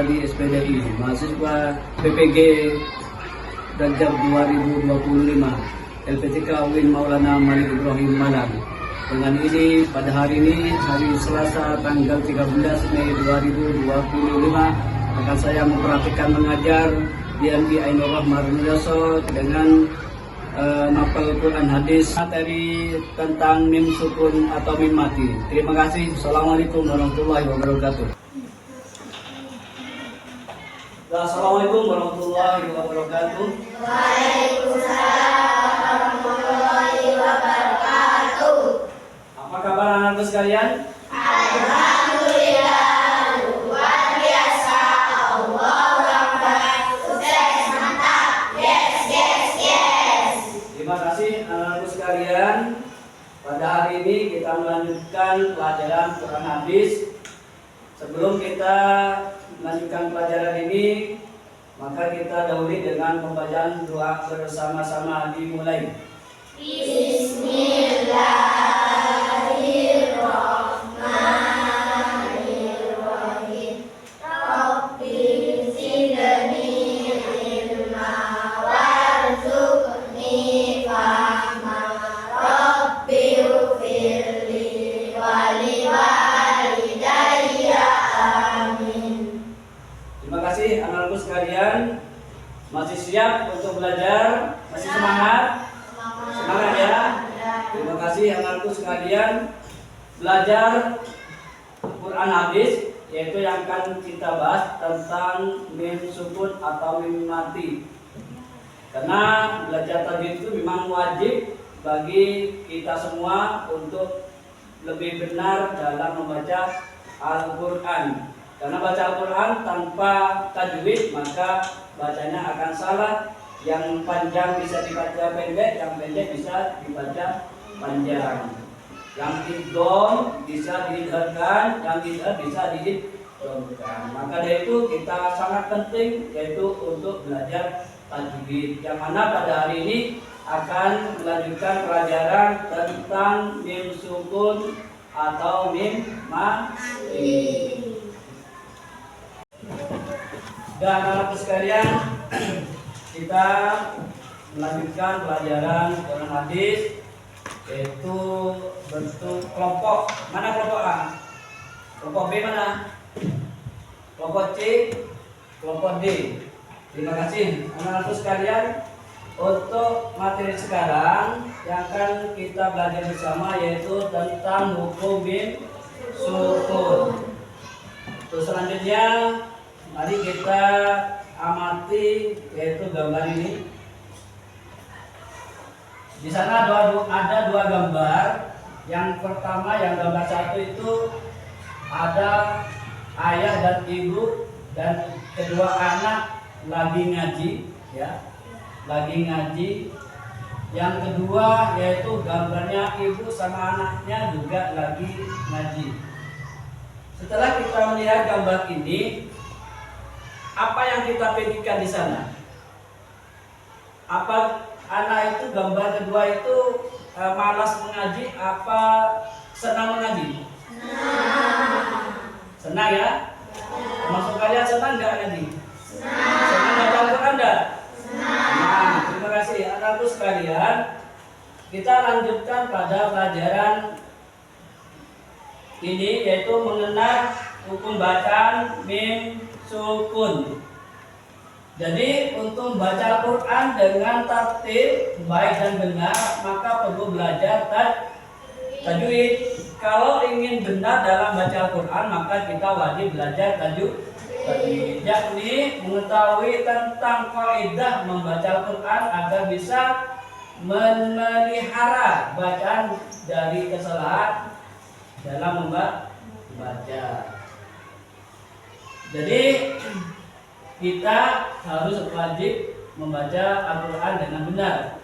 Pradi SPDI, mahasiswa PPG Rajab 2025, LPTK UIN Maulana Malik Ibrahim Malang. Dengan ini pada hari ini, hari Selasa tanggal 13 Mei 2025, akan saya mempraktikkan mengajar di MI Ainur Rahmah Rumiyoso dengan mapel Quran hadis materi tentang mim sukun atau mim mati. Terima kasih. Assalamualaikum warahmatullahi wabarakatuh. Assalamualaikum warahmatullahi wabarakatuh. Waalaikumsalam warahmatullahi wabarakatuh. Apa kabar anak-anakku sekalian? Alhamdulillah, luar biasa. Allahu Akbar. Sukses, mantap. Yes, yes, yes. Terima kasih anak-anakku sekalian. Pada hari ini kita melanjutkan pelajaran Quran hadis. Sebelum kita melanjutkan pelajaran ini, maka kita dahului dengan pembacaan doa bersama-sama. Dimulai. Bismillahirrahmanirrahim. Rabbi zidni ilma warzuqni fahma. Rabbi ighfirli wa liwalidayya. Amin. Terima kasih anak-anakku sekalian. Masih siap untuk belajar? Masih semangat? Semangat ya. Terima kasih anak-anakku sekalian. Belajar Quran hadis, yaitu yang akan kita bahas tentang mim sukun atau mim mati. Karena belajar tajwid itu memang wajib bagi kita semua untuk lebih benar dalam membaca Al-Quran. Karena baca Al-Quran tanpa tajwid maka bacanya akan salah. Yang panjang bisa dibaca pendek, yang pendek bisa dibaca panjang. Yang idgham bisa diidghamkan, yang idgham bisa diidghamkan. Maka dari itu kita sangat penting yaitu untuk belajar tajwid. Yang mana pada hari ini akan melanjutkan pelajaran tentang mim sukun atau mim mati. Dan anak-anak sekalian, kita melanjutkan pelajaran Quran hadis, yaitu bentuk kelompok. Mana kelompok A? Kelompok B mana? Kelompok C? Kelompok D. Terima kasih anak-anak sekalian. Untuk materi sekarang yang akan kita belajar bersama yaitu tentang hukum mim sukun. Terus selanjutnya mari kita amati yaitu gambar ini. Di sana ada dua gambar. Yang pertama, yang gambar satu itu ada ayah dan ibu dan kedua anak lagi ngaji, ya, lagi ngaji. Yang kedua yaitu gambarnya ibu sama anaknya juga lagi ngaji. Setelah kita melihat gambar ini, apa yang kita pikirkan di sana? Apa anak itu gambar kedua itu malas mengaji apa senang mengaji? Senang ya? Termasuk kalian senang nggak ngaji? Senang baca Al-Quran nggak? Senang. Terima kasih anakku sekalian. Kita lanjutkan pada pelajaran ini yaitu mengenal hukum bacaan mim sukun. Jadi untuk membaca Al-Quran dengan tertib baik dan benar maka perlu belajar tajwid. Kalau ingin benar dalam baca Al-Quran maka kita wajib belajar tajwid, yakni mengetahui tentang kaidah membaca Al-Quran agar bisa memelihara bacaan dari kesalahan dalam membaca. Jadi kita harus wajib membaca Al-Quran dengan benar.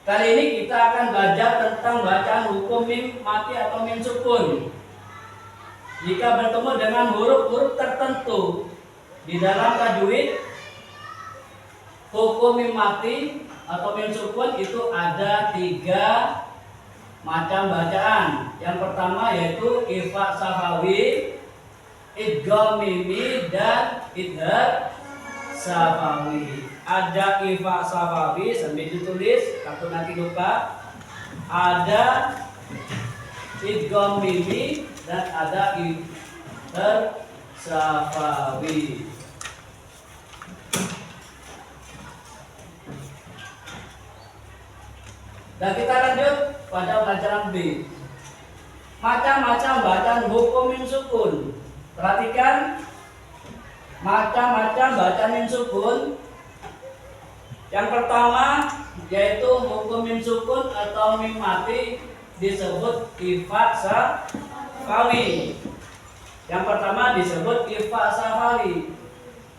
Kali ini kita akan belajar tentang bacaan hukum mim mati atau mim sukun. Jika bertemu dengan huruf-huruf tertentu di dalam tajwid, hukum mim mati atau mim sukun itu ada 3 macam bacaan. Yang pertama yaitu ifa sahawi, idgham mimi dan idhar safawi. Ada ifa safawi sambil ditulis, takut nanti lupa. Ada idgham mimi dan ada idhar safawi. Dan kita lanjut pada pelajaran B. Macam-macam bacaan hukum min sukun. Perhatikan macam-macam bacaan min sukun. Yang pertama yaitu hukum min sukun atau mim mati disebut ifa safawi. Yang pertama disebut ifa safawi.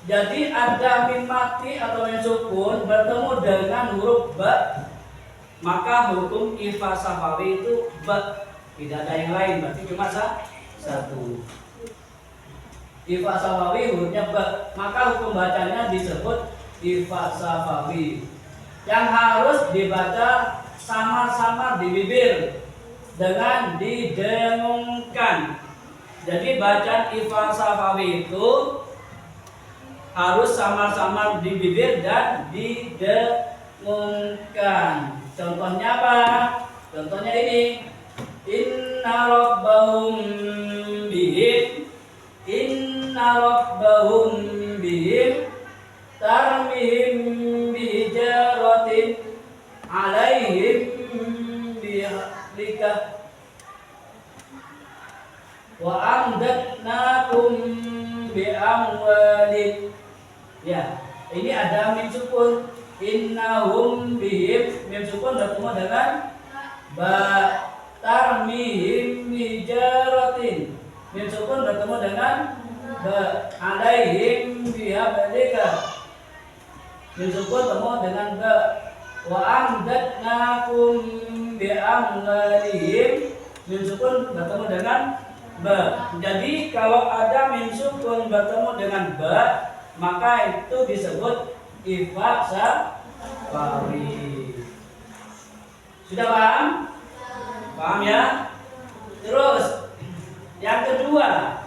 Jadi ada mim mati atau mim sukun bertemu dengan huruf ba, maka hukum ifa safawi itu ba. Tidak ada yang lain, berarti cuma satu. Ifa safawi hurufnya ba, maka hukum bacanya disebut ifa safawi. Yang harus dibaca samar-samar di bibir dengan didengungkan. Jadi bacaan ifa safawi itu harus samar-samar di bibir dan didengungkan. Contohnya apa? Contohnya ini. Inna rabbahum bihim tarmihim bihijaratin alaihim bihalikah wa amdatnakum biamwalin. Ya, ini ada mim sukun. Innahum bihim, mim sukun bertemu dengan ba. Tarmihim bijaratin, mim sukun bertemu dengan ba. Alaihim bihablika, mim sukun bertemu dengan ba. Wa amdatnakum biamwalihim, mim sukun bertemu dengan ba. Jadi kalau ada mim sukun bertemu dengan ba, maka itu disebut ifa safawi. Sudah paham? Paham ya? Terus yang kedua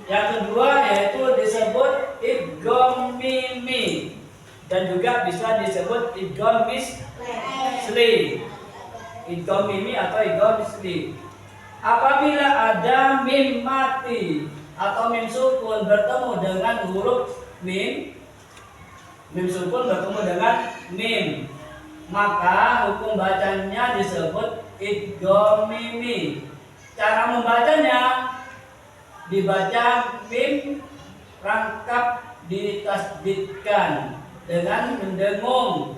yaitu disebut idgham mimi dan juga bisa disebut idgham misli. Idgham mimi atau idgham misli. Apabila ada mim mati atau mim sukun bertemu dengan huruf mim sukun bertemu dengan mim, maka hukum bacanya disebut idgham mimi. Cara membacanya dibaca mim rangkap ditasdidkan dengan mendengung.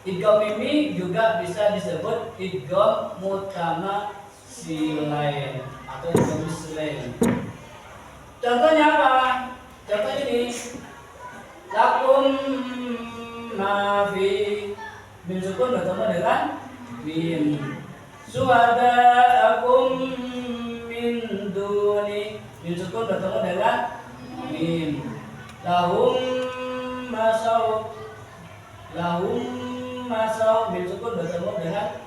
Idgham mimi juga bisa disebut idgham mutamasilain atau idgham mislain. Contohnya apa? Contoh ini. Lakum mafi, mim sukun bertemu dengan mim. Suhadaakum min duni, mim sukun bertemu dengan mim. Lahum masau, mim sukun bertemu dengan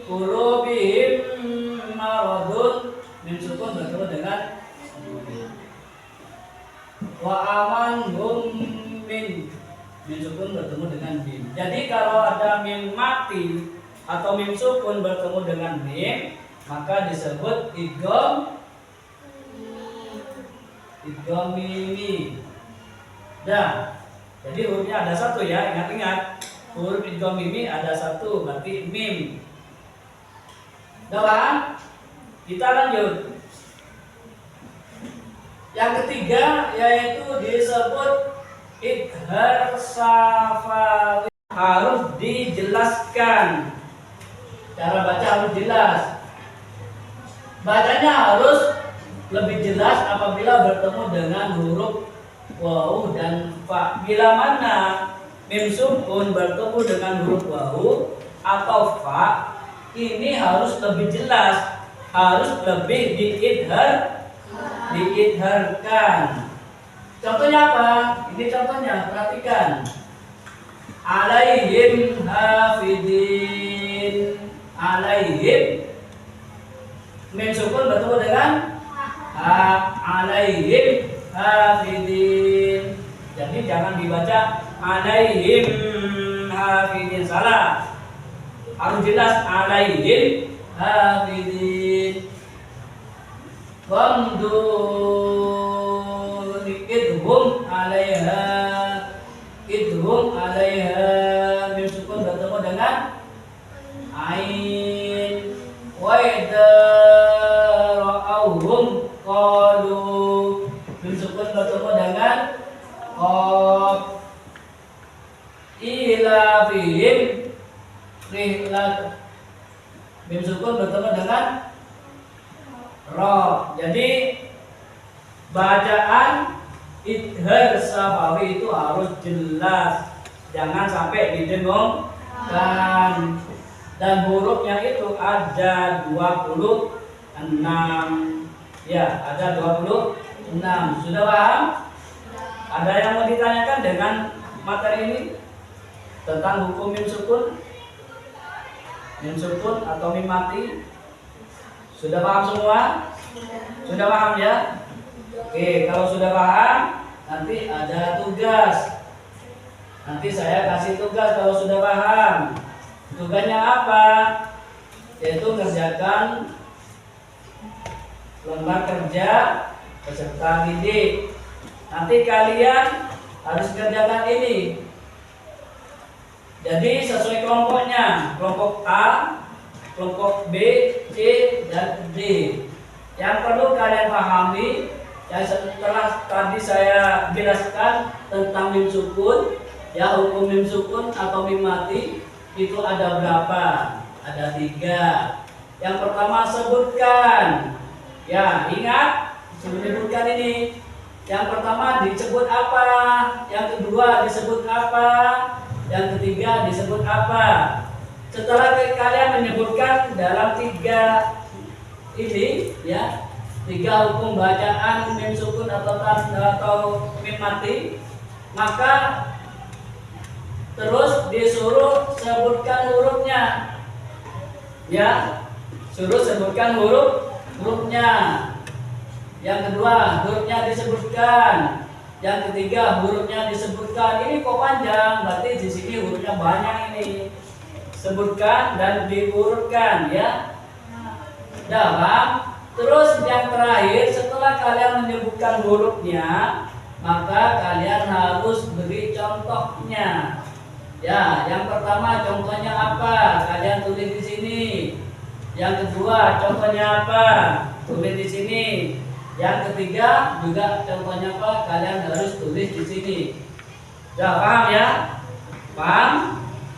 qulubihim maradun, mim sukun bertemu dengan wa amanhum min, mim sukun bertemu dengan mim. Jadi kalau ada mim mati atau mim sukun bertemu dengan mim, maka disebut idgham mimi. Dah. Jadi hurufnya ada satu ya, ingat-ingat. Huruf idgham mimi ada satu, berarti mim. Dah. Kita lanjut. Yang ketiga yaitu disebut idhar safawi. Harus dijelaskan. Cara baca harus jelas. Bacanya harus lebih jelas apabila bertemu dengan huruf waw dan fa. Bila mana mim sukun bertemu dengan huruf waw atau fa, ini harus lebih jelas, harus lebih diidharkan. Contohnya apa? Ini contohnya, perhatikan. Alaihim hafidin. Alaihim mim sukun bertemu dengan alaihim hafidin. Jadi jangan dibaca alaihim hafidin, salah. Harus jelas alaihim hafidin. Wamdu idhum alaiha mim sukun bertemu dengan ain. Wa idza ra'awhum qalu mim sukun bertemu dengan qaf. Ila fihim rihlat mim sukun bertemu dengan ra. Jadi bacaan idhar safawi itu harus jelas, jangan sampai didengungkan. Dan hurufnya itu ada 26. Ya, ada 26. Sudah paham? Ada yang mau ditanyakan dengan materi ini tentang hukum mim sukun atau mim mati? Sudah paham semua? Sudah paham ya? Oke, kalau sudah paham, nanti ada tugas. Nanti saya kasih tugas kalau sudah paham. Tugasnya apa? Yaitu kerjakan lembar kerja peserta didik. Nanti kalian harus kerjakan ini. Jadi sesuai kelompoknya, kelompok A, kelompok B, C, dan D. Yang perlu kalian pahami, yang setelah tadi saya jelaskan tentang mim sukun, ya hukum mim sukun atau mim mati itu ada berapa? Ada 3. Yang pertama sebutkan, ya ingat menyebutkan ini. Yang pertama disebut apa? Yang kedua disebut apa? Yang ketiga disebut apa? Setelah kalian menyebutkan dalam 3 ini, ya 3 hukum bacaan mim sukun atau mim mati, maka terus disuruh sebutkan hurufnya, ya suruh sebutkan hurufnya. Yang kedua hurufnya disebutkan. Yang ketiga hurufnya disebutkan. Ini kok panjang, berarti di sini hurufnya banyak ini. Sebutkan dan diurutkan, ya. Dalam. Terus yang terakhir, setelah kalian menyebutkan hurufnya, maka kalian harus beri contohnya. Ya, yang pertama contohnya apa? Kalian tulis di sini. Yang kedua contohnya apa? Tulis di sini. Yang ketiga juga contohnya apa? Kalian harus tulis di sini. Sudah paham ya? Paham?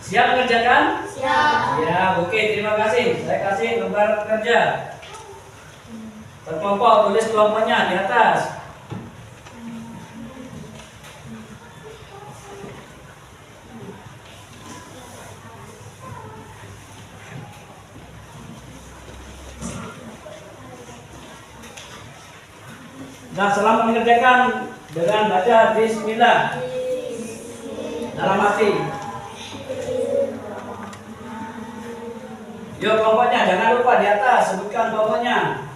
Siap mengerjakan? Siap. Ya, oke, terima kasih. Saya kasih lembar kerja. Berkelompok, tulis kelompoknya di atas. Nah, selama mengerjakan dengan baca bismillah dalam hati. Yuk kelompoknya, jangan lupa di atas sebutkan kelompoknya.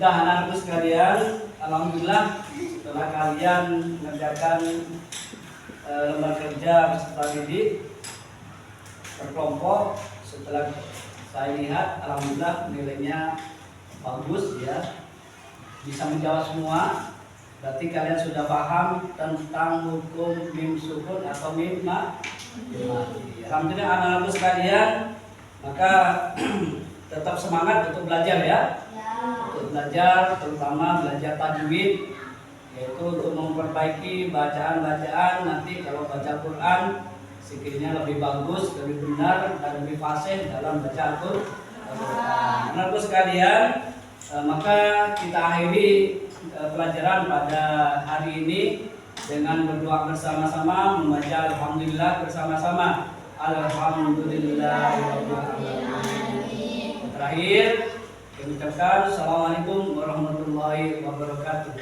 Sudah anak-anakku sekalian, alhamdulillah setelah kalian mengerjakan lembar kerja peserta didik berkelompok, setelah saya lihat alhamdulillah nilainya bagus ya, bisa menjawab semua. Berarti kalian sudah paham tentang hukum mim sukun atau mim mati. Alhamdulillah anak-anakku sekalian, maka tetap semangat untuk belajar ya. Untuk belajar, terutama belajar tajwid, yaitu untuk memperbaiki bacaan-bacaan. Nanti kalau baca Quran sikilnya lebih bagus, lebih benar dan lebih fasih dalam baca Al-Quran. Anak-anakku sekalian, maka kita akhiri pelajaran pada hari ini dengan berdoa bersama-sama, membaca alhamdulillah bersama-sama. Alhamdulillahirobbilalamin. Terakhir kami ucapkan assalamualaikum warahmatullahi wabarakatuh.